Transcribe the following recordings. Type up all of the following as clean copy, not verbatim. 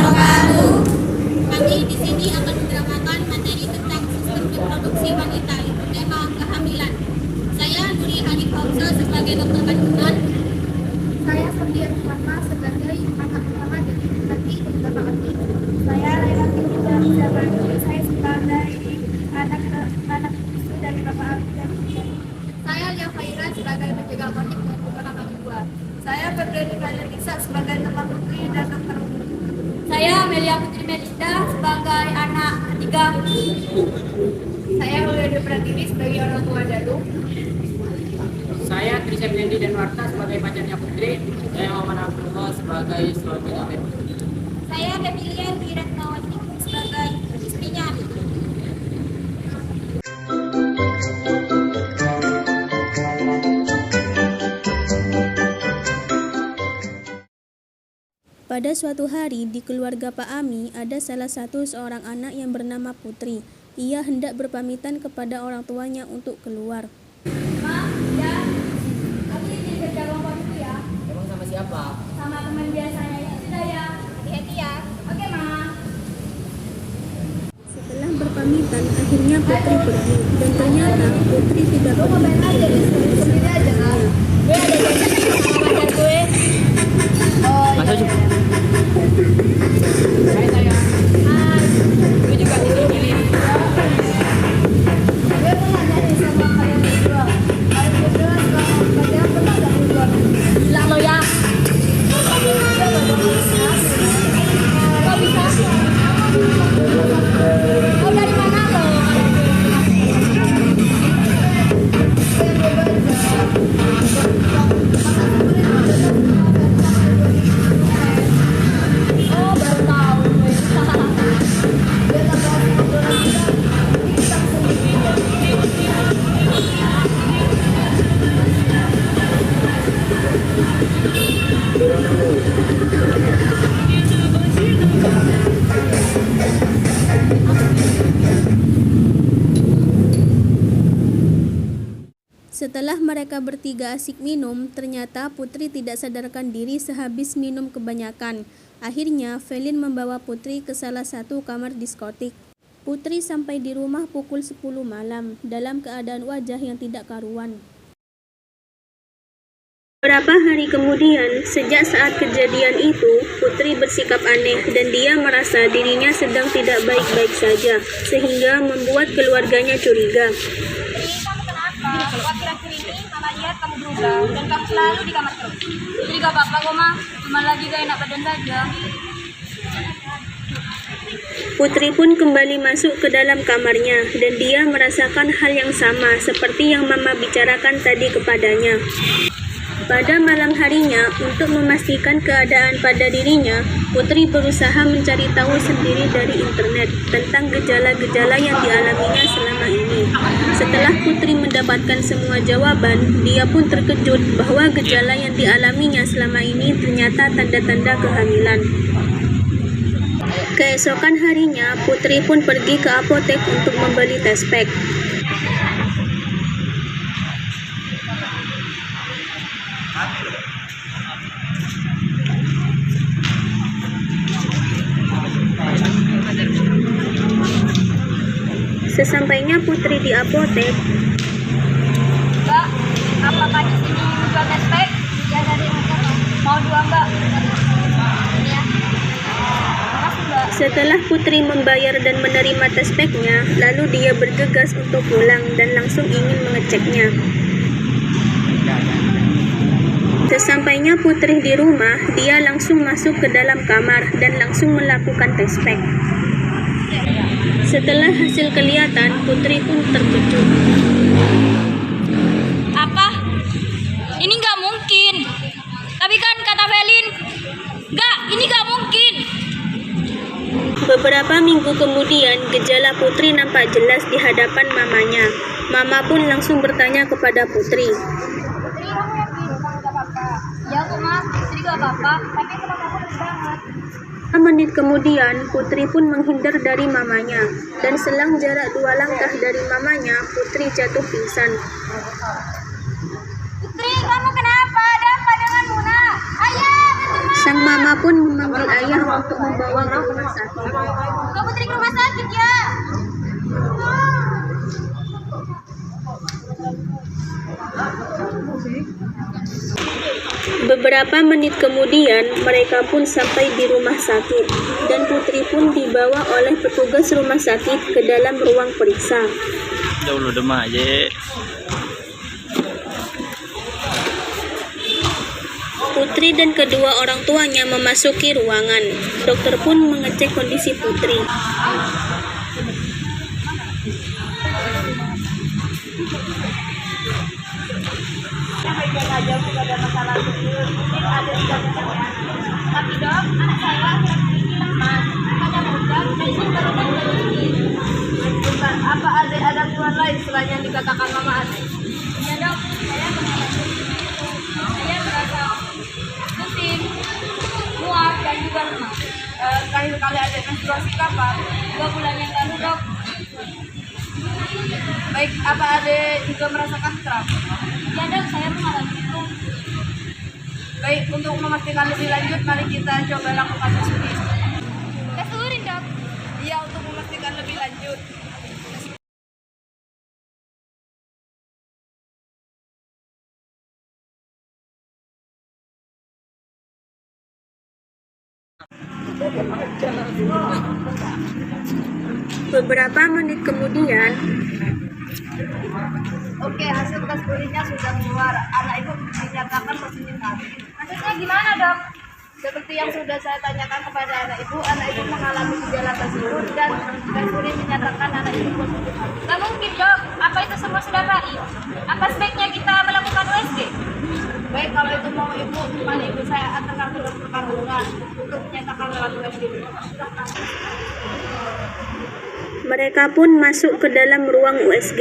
wabarakatuh. Kami di sini akan mendramakan materi tentang sistem reproduksi wanita, tema kehamilan. Saya Nuri Hanif Fauza sebagai dokter kandungan. Saya Sofia Muhammad sebagai anak pertama dari nanti beberapa kali. Saya Laila Fitri Zabani, saya sebagai anak bisu dari Bapak Abi dan Ibu. Saya Lia Khairan sebagai penjaga klinik dan beberapa kali dua. Saya Febriani Nisa sebagai teman putri dan dokter umum. Saya Amelia Putri Melinda sebagai anak ketiga. Saya Mulyadi Pratiwi sebagai orang tua Dalu. Saya Trisha Blendi dan Warta sebagai pacarnya Putri. Saya Muhammad Abdullah sebagai suami Amin. Saya Femilia Wiratnawati sebagai istrinya. Pada suatu hari di keluarga Pak Ami ada salah satu seorang anak yang bernama Putri. Ia hendak berpamitan kepada orang tuanya untuk keluar. Ma, ya, aku jadi kerja kelompok dulu ya. Emang sama siapa? Sama teman biasanya ya. Sudah ya. Hati-hati ya. Oke, Ma. Setelah berpamitan, akhirnya Putri pergi. Dan ternyata Putri tidak pernah Sendiri aja kan. Gue ada janji sama pacar gue. Oh, Masa sih? Hai sayang. Hai. Gue juga ini milih. Gue pernah nanya sama kalian berdua. Kalian berdua selama kalian pernah gak berubah? Bilang lo ya. Kok bisa? Oh, dari mana lo? Oh, baru tahu gue. Setelah mereka bertiga asik minum, ternyata Putri tidak sadarkan diri sehabis minum kebanyakan. Akhirnya, Felin membawa Putri ke salah satu kamar diskotik. Putri sampai di rumah pukul 10 malam, dalam keadaan wajah yang tidak karuan. Beberapa hari kemudian, sejak saat kejadian itu, Putri bersikap aneh dan dia merasa dirinya sedang tidak baik-baik saja, sehingga membuat keluarganya curiga. Kamu kenapa? Akhir-akhir ini Mama lihat kamu berubah dan kamu selalu di kamar terus. Jadi gak apa-apa kok, Ma. Cuma lagi gak enak badan saja. Putri pun kembali masuk ke dalam kamarnya dan dia merasakan hal yang sama seperti yang Mama bicarakan tadi kepadanya. Pada malam harinya, untuk memastikan keadaan pada dirinya, Putri berusaha mencari tahu sendiri dari internet tentang gejala-gejala yang dialaminya selama ini. Setelah Putri mendapatkan semua jawaban, dia pun terkejut bahwa gejala yang dialaminya selama ini ternyata tanda-tanda kehamilan. Keesokan harinya, Putri pun pergi ke apotek untuk membeli tes pack. Sesampainya Putri di apotek, Mbak, apakah di sini menjual tes pack? Ya dari mana? Mau 2, Mbak? Ini ya. Makasih, Mbak. setelah Putri membayar dan menerima tes pack-nya, lalu dia bergegas untuk pulang dan langsung ingin mengeceknya. Sesampainya Putri di rumah, dia langsung masuk ke dalam kamar dan langsung melakukan tes pack. Setelah hasil kelihatan, Putri pun terkejut. Apa? Ini nggak mungkin. Tapi kan kata Felin, nggak, ini nggak mungkin. Beberapa minggu kemudian, gejala Putri nampak jelas di hadapan mamanya. Mama pun langsung bertanya kepada Putri. Putri, kamu yakin kamu gak apa-apa? Ya kok, Ma, jadi nggak apa-apa. Tapi kenapa kamu terus banget? 5 menit kemudian, Putri pun menghindar dari mamanya. Dan selang jarak 2 langkah dari mamanya, Putri jatuh pingsan. Putri, kamu kenapa? Ada apa denganmu, Nak? Ayah, Sang mama pun memanggil ayah untuk membawa ke rumah sakit. Kak Putri ke rumah sakit ya. Beberapa menit kemudian, mereka pun sampai di rumah sakit, dan Putri pun dibawa oleh petugas rumah sakit ke dalam ruang periksa. Jauh lu demak aja. Putri dan kedua orang tuanya memasuki ruangan. Dokter pun mengecek kondisi Putri. Tapi dok, anak saya akhir-akhir ini lemas, pada mudah dan suka dengan apa ada keluhan lain selain yang dikatakan mama adik? Ya dok, saya mengalami itu. Saya merasa pusing, mual dan juga lemas. Terakhir kali ada menstruasi kapan? 2 bulan yang lalu dok. Baik, apa adik juga merasakan kram? Ya dok, saya mengalami itu. Baik, untuk memastikan lebih lanjut, mari kita coba lakukan tes urin. Tes urin dok. Iya, untuk memastikan lebih lanjut. Beberapa menit kemudian, Oke, hasil tes urinnya sudah keluar. Anak ibu dinyatakan positif HIV. Maksudnya gimana dok? Seperti yang sudah saya tanyakan kepada anak ibu mengalami gejala tersebut dan tes urin menyatakan anak ibu positif HIV. Gak mungkin dok. Apa itu semua sudah gaib? Apa sebaiknya kita melakukan USG? Baik, kalau itu mau ibu, mari ibu saya antarkan ke dokter kandungan untuk menyatakan lewat USG. mereka pun masuk ke dalam ruang USG.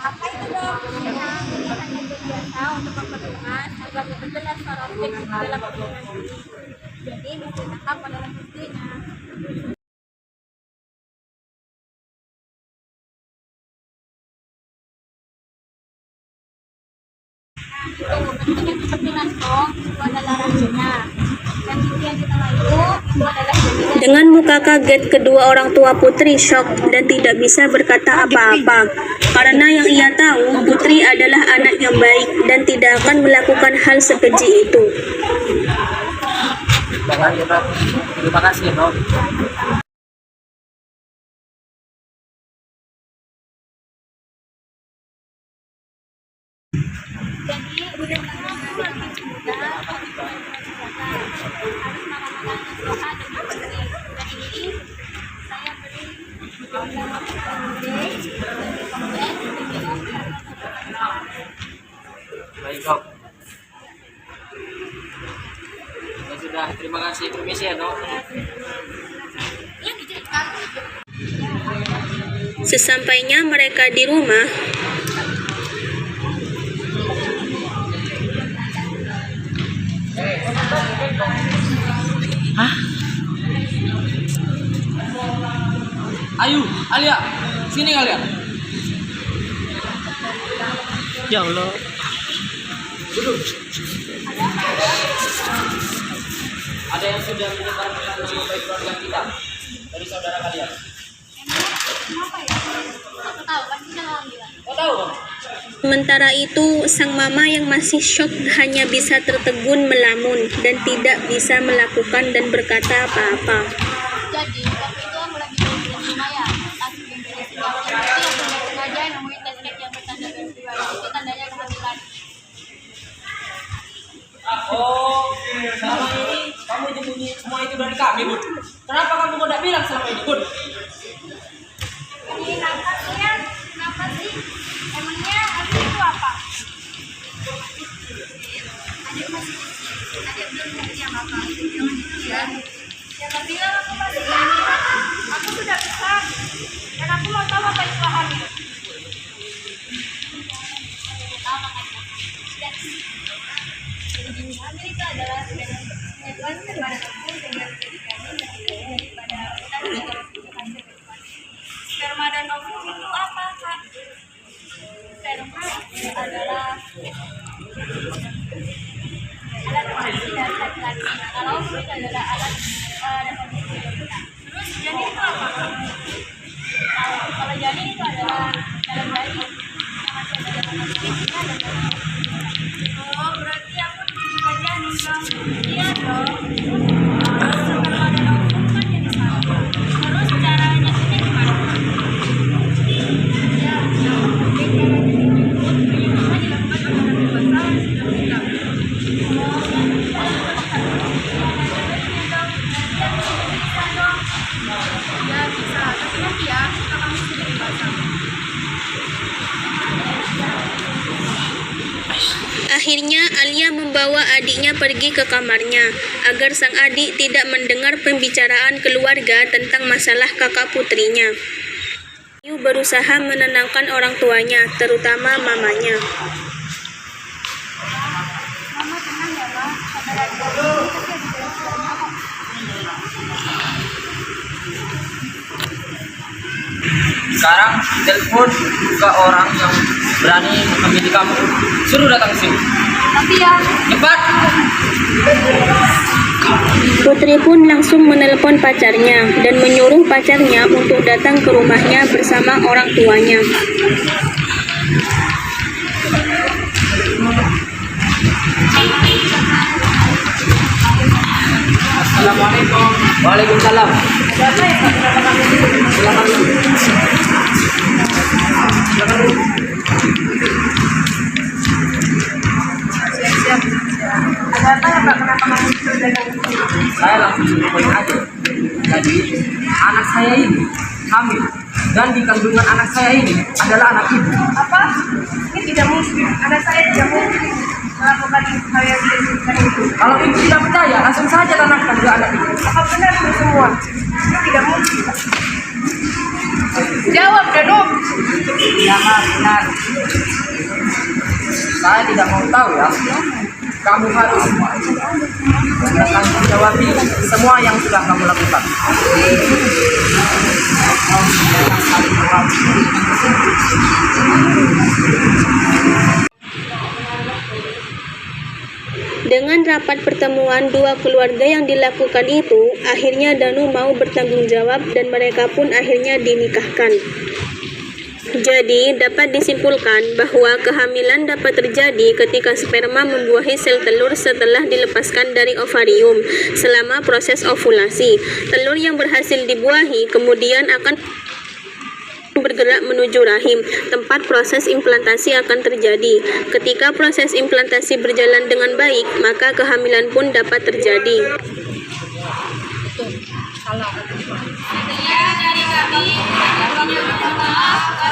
Apa itu dok? Biasa untuk memperluas agar berjelas secara objektif dalam perkembangan ini. Jadi diceritakan pada buktinya. Itu bentuknya seperti naskah, itu adalah racunnya. Dan yang kita itu adalah jenis. Dengan muka kaget, kedua orang tua Putri syok dan tidak bisa berkata apa-apa. Karena yang ia tahu, Putri adalah anak yang baik dan tidak akan melakukan hal sekeji itu. Terima kasih, Dok. Jadi udah makin muda, harus makan sehat dan bersih. Dan ini saya beri Baik, Dok. Ya sudah, terima kasih. Permisi ya, Dok. Sesampainya mereka di rumah, Ayu, Alia, sini Alia. Ya Allah. Duduk. Ada yang sudah menyebarkan nama baik keluarga kita dari saudara kalian. Kenapa ya? Aku tahu, pasti dia ngomong bilang. Kau tahu, Bang? sementara itu sang mama yang masih syok hanya bisa tertegun melamun dan tidak bisa melakukan dan berkata apa-apa. Jadi waktu itu aku lagi di rumah ya, langsung berdiri senjata itu yang tidak sengaja nemuin tes kit yang bertanda peristiwa itu tandanya kehamilan. Oh, selama ini kamu menyembunyi semua itu dari kami, Bun. Kenapa kamu tidak bilang selama ini, Bun? Ini kenapa sih? Emangnya hasil itu apa? Adik masih kecil, adik belum ngerti apa-apa. Jangan gitu ya. Jangan bilang aku masih hamil. Aku sudah besar dan aku mau tahu apa itu hamil. Tahu makanya. Jadi hamil itu adalah penyakit pada tubuh itu adalah alat dapat kita. Terus janin itu apa? Kalau janin itu adalah dalam bayi masih ada dalam fisiknya dan oh berarti aku juga janin dong. Iya dong. Setelah ada novum kan jadi sama. Terus caranya ini gimana? Ya, yang penting caranya dilakukan pada dewasa sudah menikah. Ya bisa, tapi nanti ya kita kamu sudah dewasa. Akhirnya Alia membawa adiknya pergi ke kamarnya agar sang adik tidak mendengar pembicaraan keluarga tentang masalah kakak putrinya. Ayu berusaha menenangkan orang tuanya, terutama mamanya. Mama tenang ya, Ma. Sabar aja. Ini pasti ada jalan keluarnya kok. Sekarang telepon ke orang yang berani mengambil kamu. Suruh datang ke sini. Tapi ya, Cepat. Putri pun langsung menelepon pacarnya dan menyuruh pacarnya untuk datang ke rumahnya bersama orang tuanya. Assalamualaikum. Waalaikumsalam. Silakan dulu. ada apa ya, Mbak? Kenapa kamu sudah datang? Saya langsung poin aja. Jadi anak saya ini hamil dan di kandungan anak saya ini adalah anak ibu. Apa? Ini tidak mungkin. Anak saya tidak mungkin melakukan hal yang diinginkan itu. Kalau ibu tidak percaya, langsung saja tanamkan ke anak ibu. Apa benar itu semua? Ini tidak mungkin. Jawab, Danu. Ya, benar. Saya tidak mau tahu ya. Kamu harus bertanggung jawab semua yang sudah kamu lakukan. Dengan rapat pertemuan dua keluarga yang dilakukan itu, akhirnya Danu mau bertanggung jawab dan mereka pun akhirnya dinikahkan. Jadi, dapat disimpulkan bahwa kehamilan dapat terjadi ketika sperma membuahi sel telur setelah dilepaskan dari ovarium selama proses ovulasi. Telur yang berhasil dibuahi kemudian akan bergerak menuju rahim, tempat proses implantasi akan terjadi. Ketika proses implantasi berjalan dengan baik, maka kehamilan pun dapat terjadi. Dari kami, kami minta maaf